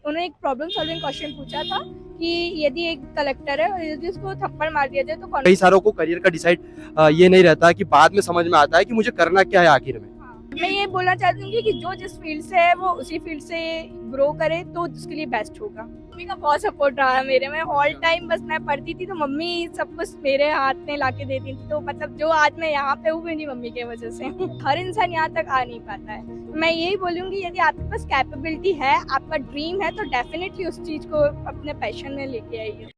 उन्होंने एक problem solving question पूछा था कि यदि एक कलेक्टर है और यदि उसको थप्पड़ मार दिया जाए तो कई सारों को करियर का डिसाइड ये नहीं रहता कि बाद में समझ में आता है कि मुझे करना क्या है आखिर में। मैं ये बोलना चाहती हूँ कि जो जिस फील्ड से है वो उसी फील्ड से ग्रो करे तो उसके लिए बेस्ट होगा। मम्मी का बहुत सपोर्ट रहा है मेरे में ऑल टाइम। बस मैं पढ़ती थी तो मम्मी सब कुछ मेरे हाथ में लाके देती थी, तो मतलब जो आज मैं यहाँ पे हूँ मेरी मम्मी की वजह से। हर इंसान यहाँ तक आ नहीं पाता है। मैं यही बोलूँगी यदि आपके पास कैपेबिलिटी है, आपका ड्रीम है, तो डेफिनेटली उस चीज को अपने पैशन में लेके आइए।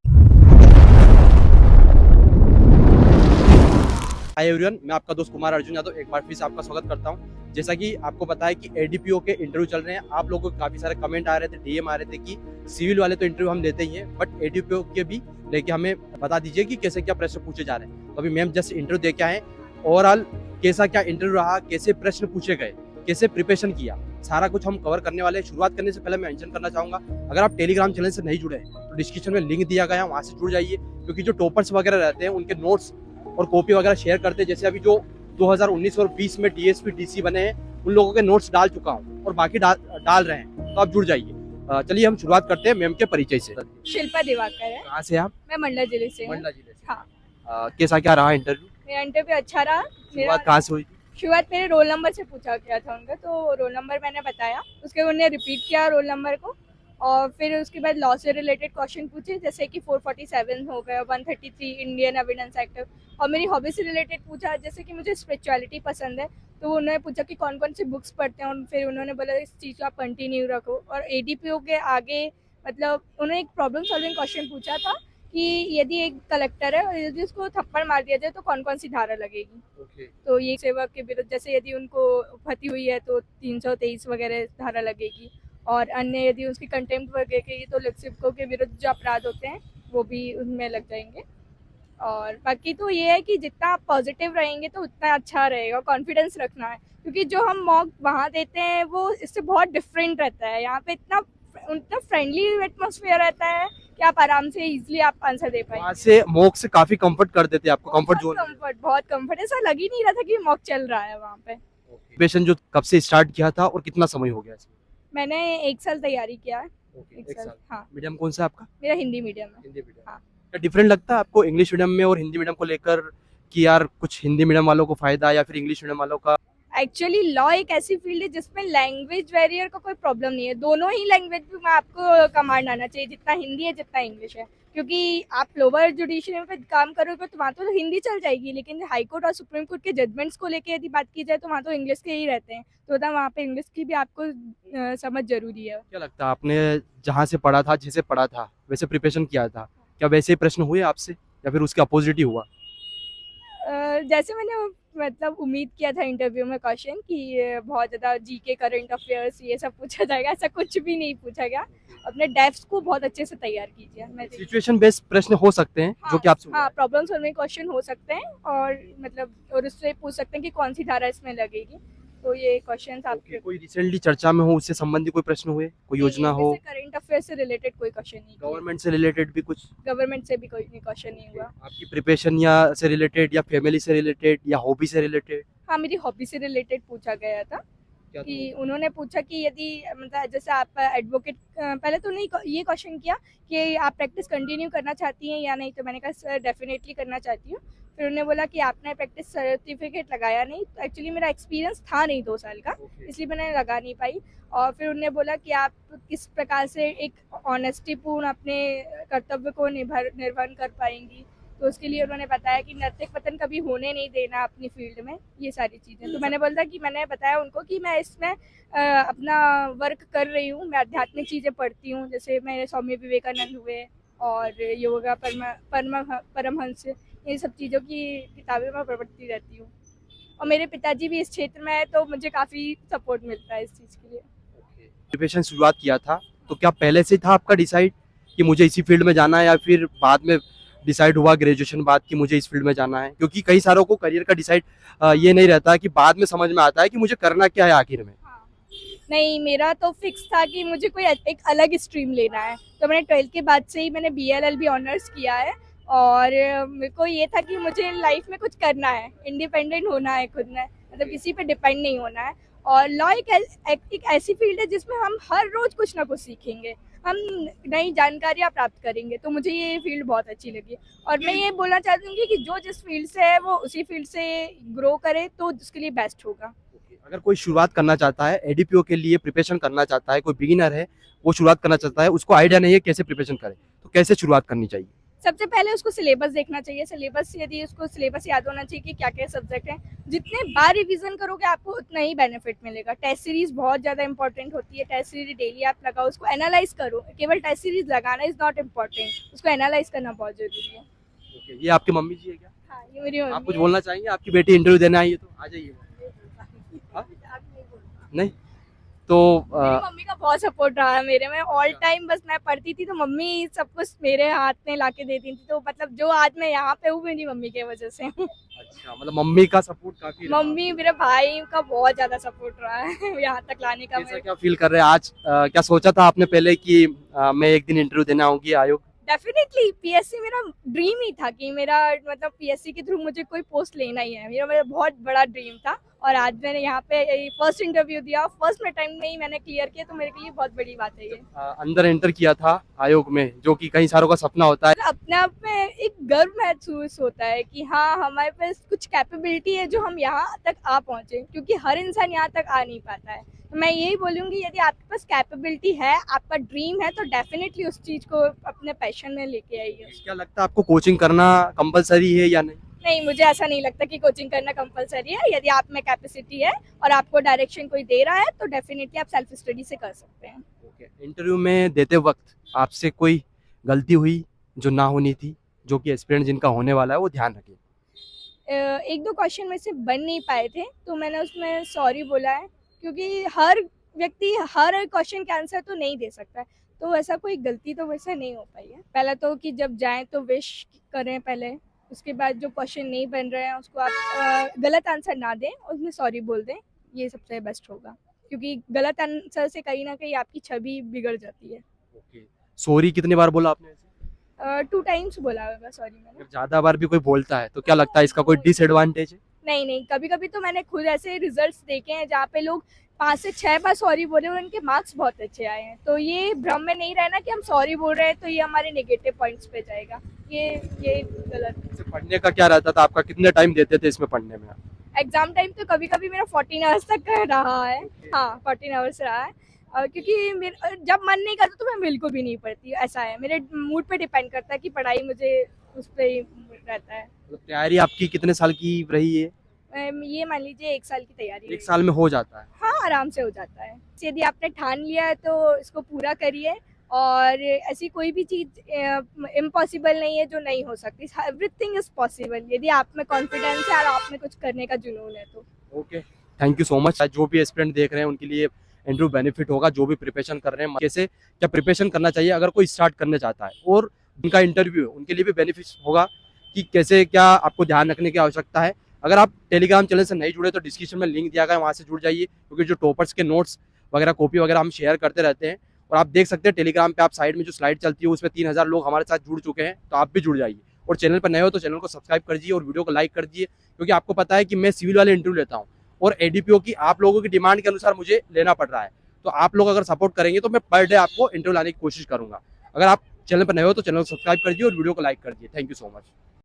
हाय एवरीवन, मैं आपका दोस्त कुमार अर्जुन यादव एक बार फिर से आपका स्वागत करता हूं। जैसा कि आपको पता है कि एडीपीओ के इंटरव्यू चल रहे हैं। आप लोगों को काफी सारे कमेंट आ रहे थे, डीएम आ रहे थे कि सिविल वाले तो इंटरव्यू हम लेते ही हैं, बट एडीपीओ के भी लेके हमें बता दीजिए कि कैसे क्या प्रश्न पूछे जा रहे हैं। तो अभी मैम जस्ट इंटरव्यू दे के आए, ओवरऑल कैसा क्या इंटरव्यू रहा, कैसे प्रश्न पूछे गए, कैसे प्रिपरेशन किया, सारा कुछ हम कवर करने वाले हैं। शुरुआत करने से पहले मैं मेंशन करना चाहूंगा, अगर आप टेलीग्राम चैनल से नहीं जुड़े हैं तो डिस्क्रिप्शन में लिंक दिया गया है, वहां से जुड़ जाइए। क्योंकि जो टॉपर्स वगैरह रहते हैं उनके नोट्स और कॉपी वगैरह शेयर करते हैं। जैसे अभी जो 2019 और 20 में डीएसपी डीसी बने हैं उन लोगों के नोट्स डाल चुका हूँ और बाकी डाल रहे हैं, तो आप जुड़ जाइए। चलिए हम शुरुआत करते हैं मैम के परिचय से। शिल्पा दिवाकर है। कहाँ से आप? मैं मंडला जिले से हूँ। मंडला जिले से। हाँ। कैसा क्या रहा इंटरव्यू? मेरा इंटरव्यू अच्छा रहा। शुरुआत कहाँ से हुई? शुरुआत मेरे रोल नंबर से पूछा गया था उनका, तो रोल नंबर मैंने बताया, उसके उन्होंने रिपीट किया रोल नंबर को, और फिर उसके बाद लॉ से रिलेटेड क्वेश्चन पूछे, जैसे कि 447 हो गया, 133 इंडियन एविडेंस एक्ट, और मेरी हॉबी से रिलेटेड पूछा, जैसे कि मुझे स्पिरिचुअलिटी पसंद है, तो उन्होंने पूछा कि कौन कौन सी बुक्स पढ़ते हैं, और फिर उन्होंने बोला इस चीज़ को आप कंटिन्यू रखो। और एडीपीओ के आगे मतलब उन्होंने एक प्रॉब्लम सॉल्विंग क्वेश्चन पूछा था कि यदि एक कलेक्टर है और यदि उसको थप्पड़ मार दिया जाए तो कौन कौन सी धारा लगेगी। तो ये सेवक के विरुद्ध, जैसे यदि उनको फती हुई है तो 323 वगैरह धारा लगेगी, और अन्य यदि उसकी कंटेम्प्ट वगैरह की तो लिप्सिको के विरुद्ध जो अपराध होते हैं वो भी उनमें लग जाएंगे। और बाकी तो ये है कि जितना आप पॉजिटिव रहेंगे तो उतना अच्छा रहेगा, कॉन्फिडेंस रखना है, क्योंकि जो हम मॉक वहाँ देते हैं वो इससे बहुत डिफरेंट रहता है। यहाँ पे इतना फ्रेंडली एटमॉस्फेयर रहता है कि आप आराम से इजीली आप आंसर दे पाएंगे। वहाँ से मॉक से काफी कंफर्ट कर देते हैं आपको, कंफर्ट जोन। बहुत कंफर्ट, ऐसा लग ही नहीं रहा था कि मॉक चल रहा है वहाँ पे। प्रिपरेशन जो कब से स्टार्ट किया था और कितना समय हो गया इसमें? मैंने 1 साल तैयारी किया है। एक साल। हाँ। मीडियम कौन सा आपका? मेरा हिंदी मीडियम है। हिंदी मीडियम। हाँ। क्या डिफरेंट लगता है आपको इंग्लिश मीडियम में और हिंदी मीडियम को लेकर कि यार कुछ हिंदी मीडियम वालों को फायदा या फिर इंग्लिश मीडियम वालों का? एक्चुअली लॉ एक ऐसी फील्ड है जिसमें लैंग्वेज बैरियर का कोई प्रॉब्लम नहीं है। दोनों ही लैंग्वेज में आपको कमांड आना चाहिए, जितना हिंदी है जितना इंग्लिश है, क्योंकि आप लोअर जुडिशरी में काम करोगे तो वहाँ तो हिंदी चल जाएगी, लेकिन हाई कोर्ट और सुप्रीम कोर्ट के जजमेंट्स को लेके यदि बात की जाए तो वहाँ तो इंग्लिश के ही रहते हैं, तो वहाँ पे इंग्लिश की भी आपको समझ जरूरी है। क्या लगता है आपने जहाँ से पढ़ा था, जैसे पढ़ा था वैसे प्रिपरेशन किया था, क्या वैसे ही प्रश्न हुए आपसे या फिर उसके अपोजिट ही हुआ? जैसे मैंने मतलब उम्मीद किया था इंटरव्यू में क्वेश्चन कि बहुत ज़्यादा जीके, करंट अफेयर्स ये सब पूछा जाएगा, ऐसा कुछ भी नहीं पूछा गया। अपने डेफ्स को बहुत अच्छे से तैयार कीजिए। सिचुएशन बेस्ड प्रश्न हो सकते हैं जो कि आपसे हाँ, प्रॉब्लम सॉल्विंग क्वेश्चन हो सकते हैं, और मतलब और उससे पूछ सकते हैं कि कौन सी धारा इसमें लगेगी, तो ये क्वेश्चंस आपके। कोई रिसेंटली चर्चा में हो उससे संबंधित कोई प्रश्न हुए, कोई योजना हो? करंट अफेयर से रिलेटेड कोई क्वेश्चन नहीं। गवर्नमेंट से रिलेटेड भी कुछ? गवर्नमेंट से भी कोई क्वेश्चन नहीं हुआ। आपकी प्रिपरेशन या से रिलेटेड या फैमिली से रिलेटेड या हॉबी से रिलेटेड? हाँ, मेरी हॉबी से रिलेटेड पूछा गया था कि उन्होंने पूछा कि यदि मतलब जैसे आप एडवोकेट, पहले तो नहीं ये क्वेश्चन किया कि आप प्रैक्टिस कंटिन्यू करना चाहती हैं या नहीं, तो मैंने कहा सर डेफिनेटली करना चाहती हूँ। फिर उन्होंने बोला कि आपने प्रैक्टिस सर्टिफिकेट लगाया नहीं, तो एक्चुअली मेरा एक्सपीरियंस था नहीं 2 साल का, इसलिए मैंने लगा नहीं पाई। और फिर उन्होंने बोला कि आप किस प्रकार से एक ऑनेस्टी पूर्ण अपने कर्तव्य को निर्वहन कर पाएंगी, तो उसके लिए उन्होंने बताया कि नैतिक पतन कभी होने नहीं देना अपनी फील्ड में, ये सारी चीज़ें। तो मैंने बोला कि मैंने बताया उनको कि मैं इसमें अपना वर्क कर रही हूँ, मैं आध्यात्मिक चीज़ें पढ़ती हूँ, जैसे मेरे स्वामी विवेकानंद हुए और योगा परमहंस, ये सब चीज़ों की किताबें मैं पढ़ती रहती हूँ, और मेरे पिताजी भी इस क्षेत्र में है, तो मुझे काफ़ी सपोर्ट मिलता है इस चीज़ के लिए। प्रिपरेशन शुरुआत किया था तो क्या पहले से था आपका डिसाइड कि मुझे इसी फील्ड में जाना है, या फिर बाद में डिसाइड हुआ ग्रेजुएशन बाद कि मुझे इस फील्ड में जाना है? क्योंकि कई सारों को करियर का डिसाइड ये नहीं रहता कि बाद में समझ में आता है कि मुझे करना क्या है आखिर में। नहीं, मेरा तो फिक्स था कि मुझे कोई एक अलग स्ट्रीम लेना है, तो मैंने 12th के बाद से ही मैंने BLLB ऑनर्स किया है, और मेरे को ये था कि मुझे लाइफ में कुछ करना है, इंडिपेंडेंट होना है खुद में, मतलब किसी पे डिपेंड नहीं होना है। और लॉ एक ऐसी फील्ड है जिसमें हम हर रोज कुछ ना कुछ सीखेंगे, हम नई जानकारियाँ प्राप्त करेंगे, तो मुझे ये फील्ड बहुत अच्छी लगी। और मैं ये बोलना चाहूँगी कि जो जिस फील्ड से है वो उसी फील्ड से ग्रो करे तो उसके लिए बेस्ट होगा। अगर कोई शुरुआत करना चाहता है, एडीपीओ के लिए प्रिपरेशन करना चाहता है, कोई बिगिनर है, वो शुरुआत करना चाहता है, उसको आइडिया नहीं है कैसे प्रिपरेशन करे, तो कैसे शुरुआत करनी चाहिए? सबसे पहले उसको सिलेबस देखना चाहिए। सिलेबस, यदि उसको सिलेबस याद होना चाहिए कि क्या क्या सब्जेक्ट हैं। जितने बार रिवीजन करोगे आपको उतना ही बेनिफिट मिलेगा। टेस्ट सीरीज बहुत ज़्यादा इंपॉर्टेंट होती है। टेस्ट सीरीज डेली आप लगाओ, उसको एनालाइज करो। केवल टेस्ट सीरीज लगाना इज नॉट इम्पॉर्टेंट, उसको एनालाइज करना बहुत जरूरी है। ये आपकी मम्मी जी है क्या? हाँ, ये मेरी आप मम्मी कुछ है। बोलना चाहेंगे? आपकी बेटी इंटरव्यू देने आई है तो आ जाइए। हाँ? नहीं तो मेरी मम्मी का बहुत सपोर्ट रहा है मेरे में ऑल टाइम। बस मैं पढ़ती थी तो मम्मी सब कुछ मेरे हाथ में लाके देती थी, तो मतलब जो आज मैं यहाँ पे हूँ मेरी मम्मी की वजह से हूँ। अच्छा, मतलब मम्मी का सपोर्ट काफी रहा। मम्मी, मेरे भाई का बहुत ज्यादा सपोर्ट रहा है यहाँ तक लाने का। कैसा क्या फील कर रहे हैं आज? क्या सोचा था आपने पहले कि मैं एक दिन इंटरव्यू देने आऊंगी आयोग? डेफिनेटली पीएससी मेरा ड्रीम ही था कि मेरा मतलब पीएससी के थ्रू मुझे कोई पोस्ट लेना ही है। मेरा मेरा बहुत बड़ा ड्रीम था और आज मैंने यहाँ पे फर्स्ट इंटरव्यू दिया, फर्स्ट में टाइम में ही मैंने क्लियर किया, तो मेरे के लिए बहुत बड़ी बात है ये। अंदर एंटर किया था आयोग में, जो कि कई सारों का सपना होता है। अपने आप में एक गर्व महसूस होता है कि हाँ, हमारे पास कुछ कैपेबिलिटी है जो हम यहाँ तक आ पहुंचे, क्योंकि हर इंसान यहाँ तक आ नहीं पाता है। तो मैं यही बोलूंगी, यदि आपके पास कैपेबिलिटी है, आपका ड्रीम है, तो डेफिनेटली उस चीज को अपने पैशन में लेके आइए। क्या लगता है आपको कोचिंग करना कंपलसरी है या नहीं? नहीं, मुझे ऐसा नहीं लगता कि कोचिंग करना कंपलसरी है। यदि आप में कैपेसिटी है और आपको डायरेक्शन कोई दे रहा है तो डेफिनेटली आप सेल्फ स्टडी से कर सकते हैं। इंटरव्यू में देते वक्त आपसे कोई गलती हुई जो ना होनी थी, जो कि एस्पिरेंट जिनका होने वाला है वो ध्यान रखें? एक दो क्वेश्चन में से बन नहीं पाए थे तो मैंने उसमें सॉरी बोला है, क्योंकि हर व्यक्ति हर क्वेश्चन का आंसर तो नहीं दे सकता है, तो ऐसा कोई गलती तो वैसे नहीं हो पाई है। पहला तो कि जब जाएं तो विश करें पहले, उसके बाद जो क्वेश्चन नहीं बन रहे हैं उसको आप गलत आंसर ना दें, उसमें सॉरी बोल दें, ये सबसे बेस्ट होगा, क्योंकि गलत आंसर से कहीं ना कहीं आपकी छवि बिगड़ जाती है। सॉरी कितनी बार बोला आपने? 2 टाइम्स बोला होगा सॉरी मैंने। अगर ज्यादा बार भी कोई बोलता है तो क्या लगता है इसका कोई डिसएडवांटेज है? नहीं नहीं, कभी कभी तो मैंने खुद ऐसे रिजल्ट्स देखे हैं जहाँ पे लोग 5 से 6 बार सॉरी बोले और उनके मार्क्स बहुत अच्छे आए हैं। तो ये भ्रम में नहीं रहना कि हम सॉरी बोल रहे हैं तो ये हमारे नेगेटिव पॉइंट्स पे जाएगा, ये गलत है। इससे पढ़ने का क्या रहता था आपका? कितने टाइम देते थे इसमें पढ़ने में? एग्जाम टाइम तो कभी कभी मेरा 14 आवर्स तक का रहा है। हाँ, 14 आवर्स रहा है। क्योंकि जब मन नहीं करता तो मैं बिल्कुल भी नहीं पढ़ती, ऐसा है। मेरे मूड पे डिपेंड करता है कि पढ़ाई मुझे उस पर ही रहता है। मतलब तैयारी आपकी कितने साल की रही है? ये मान लीजिए 1 साल की तैयारी। 1 साल में हो जाता है? हाँ, आराम से हो जाता है। यदि आपने ठान लिया है तो इसको पूरा करिए, और ऐसी कोई भी चीज़ इम्पॉसिबल नहीं है जो नहीं हो सकती। एवरीथिंग इज पॉसिबल यदि आप में कॉन्फिडेंस है और आप में कुछ करने का जुनून है तो। Okay, thank you so much. जो भी एस्पिरेंट देख रहे हैं उनके लिए इंटरव्यू बेनिफिट होगा, जो भी प्रिपरेशन कर रहे हैं कैसे क्या प्रिपरेशन करना चाहिए अगर कोई स्टार्ट करना चाहता है, और उनका इंटरव्यू उनके लिए भी बेनिफिट होगा कि कैसे क्या आपको ध्यान रखने की आवश्यकता है। अगर आप टेलीग्राम चैनल से नहीं जुड़े तो डिस्क्रिप्शन में लिंक दिया गया है, वहाँ से जुड़ जाइए, क्योंकि जो टॉपर्स के नोट्स वगैरह कॉपी वगैरह हम शेयर करते रहते हैं। और आप देख सकते हैं टेलीग्राम पे आप साइड में जो स्लाइड चलती है उसमें 3000 लोग हमारे साथ जुड़ चुके हैं, तो आप भी जुड़ जाइए। और चैनल पर नए हो तो चैनल को सब्सक्राइब कर दीजिए और वीडियो को लाइक कर दीजिए, क्योंकि आपको पता है कि मैं सिविल वाले इंटरव्यू लेता हूँ और एडीपीओ की आप लोगों की डिमांड के अनुसार मुझे लेना पड़ रहा है। तो आप लोग अगर सपोर्ट करेंगे तो मैं पर डे आपको इंटरव्यू लाने की कोशिश करूंगा। अगर आप चैनल पर नए हो तो चैनल को सब्सक्राइब कर दीजिए और वीडियो को लाइक कर दीजिए। Thank you so much.